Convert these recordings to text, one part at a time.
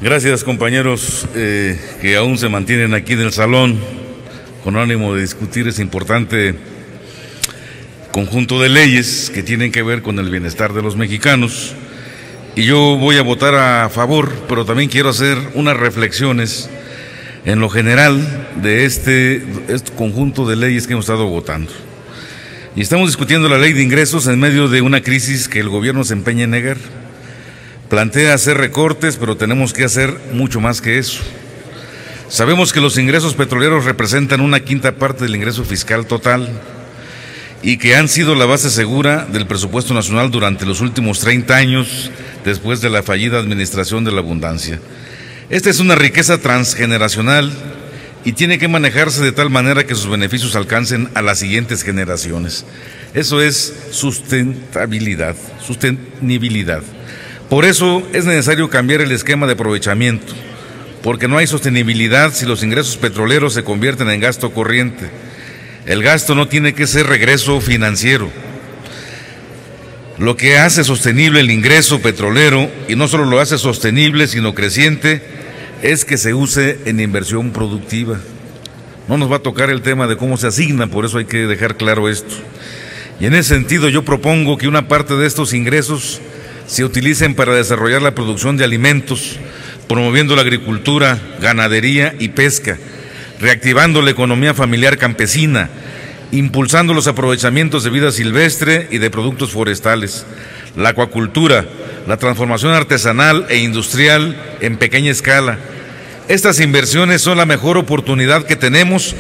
Gracias, compañeros que aún se mantienen aquí en el salón con ánimo de discutir ese importante conjunto de leyes que tienen que ver con el bienestar de los mexicanos. Y yo voy a votar a favor, pero también quiero hacer unas reflexiones en lo general de este conjunto de leyes que hemos estado votando. Y estamos discutiendo la ley de ingresos en medio de una crisis que el gobierno se empeña en negar. Plantea hacer recortes, pero tenemos que hacer mucho más que eso. Sabemos que los ingresos petroleros representan una quinta parte del ingreso fiscal total y que han sido la base segura del presupuesto nacional durante los últimos 30 años después de la fallida administración de la abundancia. Esta es una riqueza transgeneracional y tiene que manejarse de tal manera que sus beneficios alcancen a las siguientes generaciones. Eso es sustentabilidad, sostenibilidad. Por eso es necesario cambiar el esquema de aprovechamiento, porque no hay sostenibilidad si los ingresos petroleros se convierten en gasto corriente. El gasto no tiene que ser regreso financiero. Lo que hace sostenible el ingreso petrolero, y no solo lo hace sostenible, sino creciente, es que se use en inversión productiva. No nos va a tocar el tema de cómo se asigna, por eso hay que dejar claro esto. Y en ese sentido yo propongo que una parte de estos ingresos se utilicen para desarrollar la producción de alimentos, promoviendo la agricultura, ganadería y pesca, reactivando la economía familiar campesina, impulsando los aprovechamientos de vida silvestre y de productos forestales, la acuacultura, la transformación artesanal e industrial en pequeña escala. Estas inversiones son la mejor oportunidad que tenemos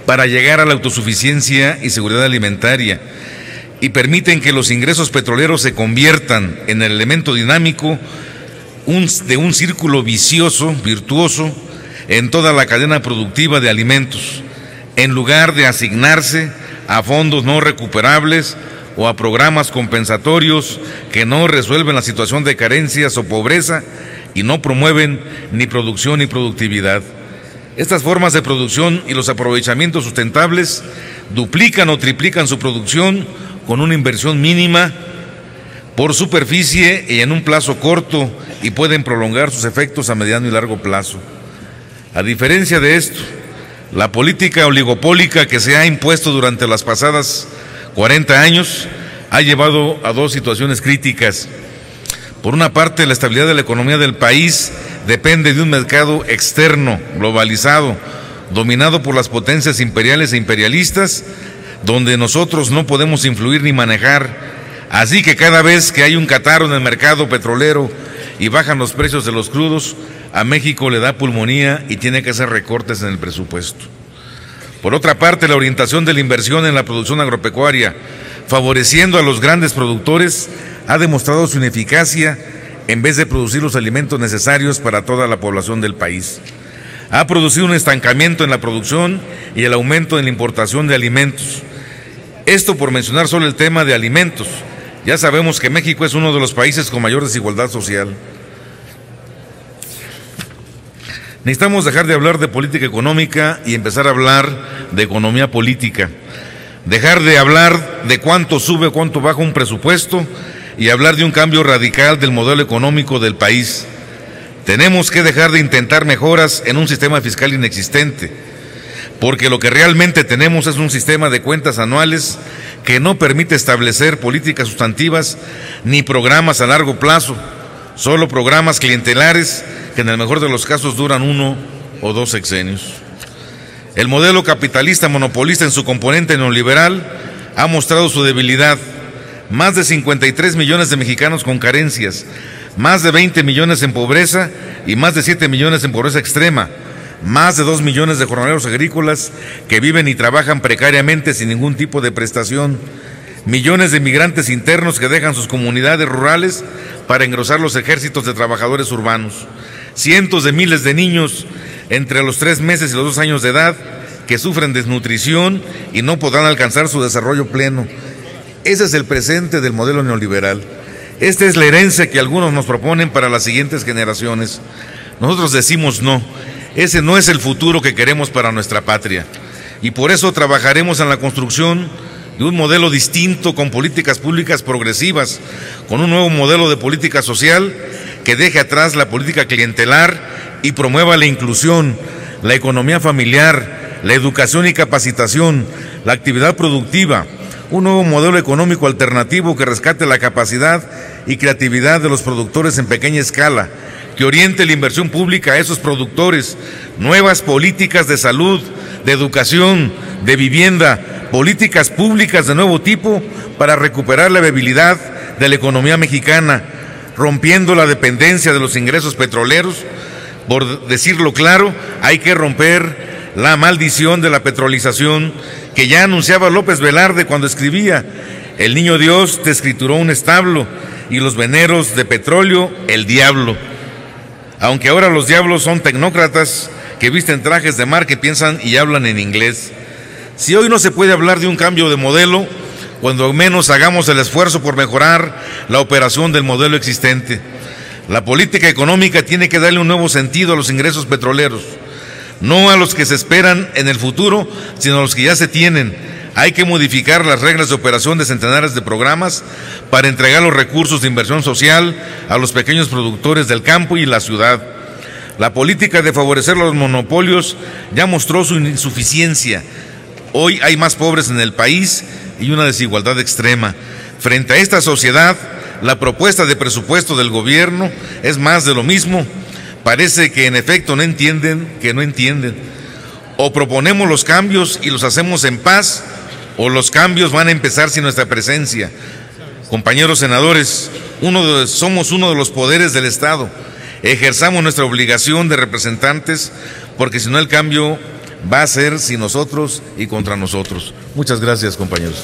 para llegar a la autosuficiencia y seguridad alimentaria, y permiten que los ingresos petroleros se conviertan en el elemento dinámico de un círculo virtuoso en toda la cadena productiva de alimentos, en lugar de asignarse a fondos no recuperables o a programas compensatorios que no resuelven la situación de carencias o pobreza y no promueven ni producción ni productividad. Estas formas de producción y los aprovechamientos sustentables duplican o triplican su producción con una inversión mínima por superficie y en un plazo corto, y pueden prolongar sus efectos a mediano y largo plazo. A diferencia de esto, la política oligopólica que se ha impuesto durante las pasadas 40 años ha llevado a dos situaciones críticas. Por una parte, la estabilidad de la economía del país depende de un mercado externo, globalizado, dominado por las potencias imperiales e imperialistas, donde nosotros no podemos influir ni manejar. Así que cada vez que hay un catarro en el mercado petrolero y bajan los precios de los crudos, a México le da pulmonía y tiene que hacer recortes en el presupuesto. Por otra parte, la orientación de la inversión en la producción agropecuaria, favoreciendo a los grandes productores, ha demostrado su ineficacia en vez de producir los alimentos necesarios para toda la población del país. Ha producido un estancamiento en la producción y el aumento en la importación de alimentos. Esto por mencionar solo el tema de alimentos. Ya sabemos que México es uno de los países con mayor desigualdad social. Necesitamos dejar de hablar de política económica y empezar a hablar de economía política. Dejar de hablar de cuánto sube, cuánto baja un presupuesto y hablar de un cambio radical del modelo económico del país. Tenemos que dejar de intentar mejoras en un sistema fiscal inexistente, porque lo que realmente tenemos es un sistema de cuentas anuales que no permite establecer políticas sustantivas ni programas a largo plazo, solo programas clientelares que en el mejor de los casos duran 1 o 2 sexenios. El modelo capitalista monopolista en su componente neoliberal ha mostrado su debilidad. Más de 53 millones de mexicanos con carencias, más de 20 millones en pobreza y más de 7 millones en pobreza extrema, más de 2 millones de jornaleros agrícolas que viven y trabajan precariamente sin ningún tipo de prestación, millones de migrantes internos que dejan sus comunidades rurales para engrosar los ejércitos de trabajadores urbanos, cientos de miles de niños entre los 3 meses y los 2 años de edad que sufren desnutrición y no podrán alcanzar su desarrollo pleno. Ese es el presente del modelo neoliberal. Esta es la herencia que algunos nos proponen para las siguientes generaciones. Nosotros decimos no. Ese no es el futuro que queremos para nuestra patria. Y por eso trabajaremos en la construcción de un modelo distinto, con políticas públicas progresivas, con un nuevo modelo de política social que deje atrás la política clientelar y promueva la inclusión, la economía familiar, la educación y capacitación, la actividad productiva, un nuevo modelo económico alternativo que rescate la capacidad y creatividad de los productores en pequeña escala, que oriente la inversión pública a esos productores, nuevas políticas de salud, de educación, de vivienda, políticas públicas de nuevo tipo para recuperar la viabilidad de la economía mexicana, rompiendo la dependencia de los ingresos petroleros. Por decirlo claro, hay que romper la maldición de la petrolización que ya anunciaba López Velarde cuando escribía: el niño Dios te escrituró un establo y los veneros de petróleo el diablo. Aunque ahora los diablos son tecnócratas que visten trajes de mar, que piensan y hablan en inglés. Si hoy no se puede hablar de un cambio de modelo, cuando menos hagamos el esfuerzo por mejorar la operación del modelo existente. La política económica tiene que darle un nuevo sentido a los ingresos petroleros, no a los que se esperan en el futuro, sino a los que ya se tienen. Hay que modificar las reglas de operación de centenares de programas para entregar los recursos de inversión social a los pequeños productores del campo y la ciudad. La política de favorecer los monopolios ya mostró su insuficiencia. Hoy hay más pobres en el país y una desigualdad extrema. Frente a esta sociedad, la propuesta de presupuesto del gobierno es más de lo mismo. Parece que en efecto no entienden que no entienden. O proponemos los cambios y los hacemos en paz, o los cambios van a empezar sin nuestra presencia. Compañeros senadores, somos uno de los poderes del Estado. Ejerzamos nuestra obligación de representantes, porque si no el cambio va a ser sin nosotros y contra nosotros. Muchas gracias, compañeros.